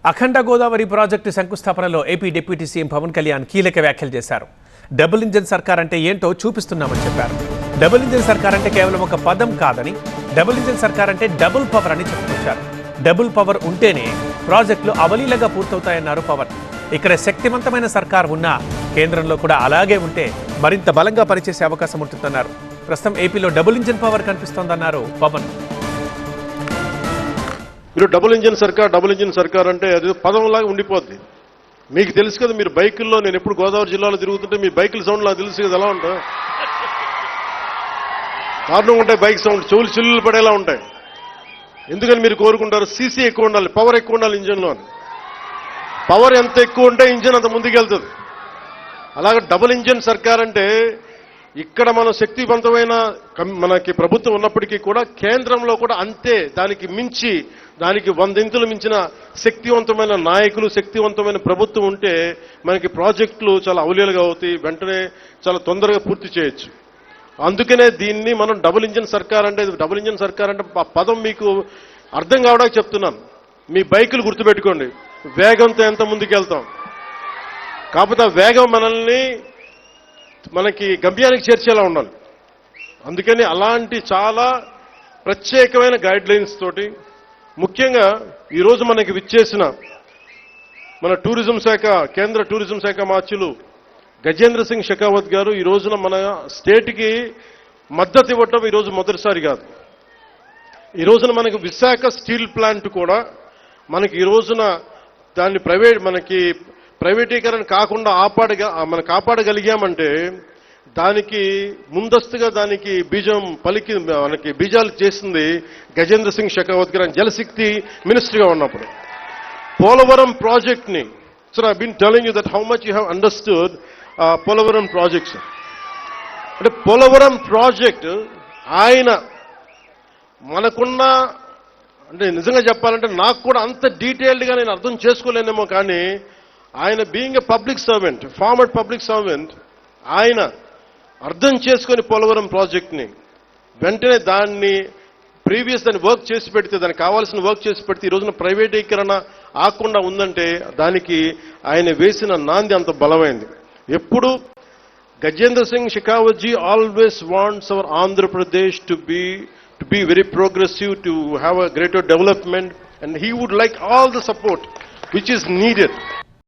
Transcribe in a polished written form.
అఖండ Godavari project శంకుస్థాపనలో AP deputy CM Pawan Kalyan కీలక వ్యాఖ్యలు చేశారు. డబుల్ ఇంజిన్ సర్కార్ అంటే ఏంటో చూపిస్తున్నామని చెప్పారు. డబుల్ ఇంజిన్ సర్కార్ అంటే కేవలం ఒక పదం కాదని, డబుల్ ఇంజిన్ సర్కార్ అంటే డబుల్ పవర్ అని చెప్పుకొచ్చారు. డబుల్ పవర్ ఉంటేనే ప్రాజెక్టులు అవలీలగా పూర్తవుతాయన్నారు పవన్. ఇక్కడ శక్తివంతమైన సర్కార్ ఉన్నా కేంద్రంలో కూడా అలాగే ఉంటే మరింత బలంగా పనిచేసే అవకాశం ఉంటుందన్నారు. ప్రస్తుతం ఏపీలో డబుల్ ఇంజిన్ పవర్ కనిపిస్తోందన్నారు పవన్. మీరు డబుల్ ఇంజిన్ సర్కార్ అంటే అది పదంలాగా ఉండిపోద్ది. మీకు తెలుసు కదా, మీరు బైకుల్లో, నేను ఎప్పుడు గోదావరి జిల్లాలో తిరుగుతుంటే మీ బైకుల సౌండ్ నాకు తెలుసు కదా ఎలా ఉంటాయి. దారుణంగా ఉంటాయి బైక్ సౌండ్, చెవులు చిల్లులు పడేలా ఉంటాయి. ఎందుకని మీరు కోరుకుంటారు సీసీ ఎక్కువ ఉండాలి, పవర్ ఎక్కువ ఉండాలి ఇంజిన్లో అని. పవర్ ఎంత ఎక్కువ ఉంటే ఇంజిన్ అంత ముందుకెళ్తుంది. అలాగే డబుల్ ఇంజిన్ సర్కార్ అంటే ఇక్కడ మనం శక్తివంతమైన మనకి ప్రభుత్వం ఉన్నప్పటికీ కూడా కేంద్రంలో కూడా అంతే, దానికి మించి, దానికి 100 ఇంతులు మించిన శక్తివంతమైన నాయకులు, శక్తివంతమైన ప్రభుత్వం ఉంటే మనకి ప్రాజెక్టులు చాలా అవలీలగా అవుతాయి, వెంటనే చాలా తొందరగా పూర్తి చేయొచ్చు. అందుకనే దీన్ని మనం డబుల్ ఇంజిన్ సర్కార్ అంటే పదం మీకు అర్థం కావడానికి చెప్తున్నాను. మీ బైకులు గుర్తుపెట్టుకోండి, వేగంతో ఎంత ముందుకెళ్తాం, కాకపోతే ఆ వేగం మనకి గమ్యానికి చేర్చేలా ఉండాలి. అందుకని అలాంటి చాలా ప్రత్యేకమైన గైడ్ లైన్స్ తోటి, ముఖ్యంగా ఈరోజు మనకి విచ్చేసిన మన టూరిజం శాఖ, కేంద్ర టూరిజం శాఖ మార్చులు గజేంద్ర సింగ్ షెకావత్ గారు ఈ రోజున మన స్టేట్కి మద్దతు ఇవ్వటం ఈరోజు మొదటిసారి కాదు. ఈ రోజున మనకి విశాఖ స్టీల్ ప్లాంట్ కూడా మనకి ఈ రోజున దాన్ని ప్రైవేటీకరణ కాకుండా కాపాడగలిగామంటే దానికి ముందస్తుగా దానికి మనకి బీజాలు చేసింది గజేంద్ర సింగ్ షెకావత్ గారు జలశక్తి మినిస్టర్గా ఉన్నప్పుడు. పోలవరం ప్రాజెక్ట్ని, so I been telling you that how much you have understood Polavaram projects. అంటే పోలవరం ప్రాజెక్ట్ ఆయన మనకున్న, అంటే నిజంగా చెప్పాలంటే నాకు కూడా అంత డీటెయిల్డ్గా నేను అర్థం చేసుకోలేనేమో, కానీ ఆయన being a public servant, former public servant, ఆయన అర్థం చేసుకొని పోలవరం ప్రాజెక్ట్ని వెంటనే దాన్ని వర్క్ చేసి పెడితే, దానికి కావాల్సిన వర్క్ చేసి పెడితే ఈ రోజున ప్రైవేటీకరణ ఆకుండా ఉందంటే దానికి ఆయన వేసిన నాంది అంత బలమైంది. ఎప్పుడు Gajendra Singh Shekhawat ji always wants our Andhra Pradesh to be very progressive, to have a greater development, and he would like all the support which is needed.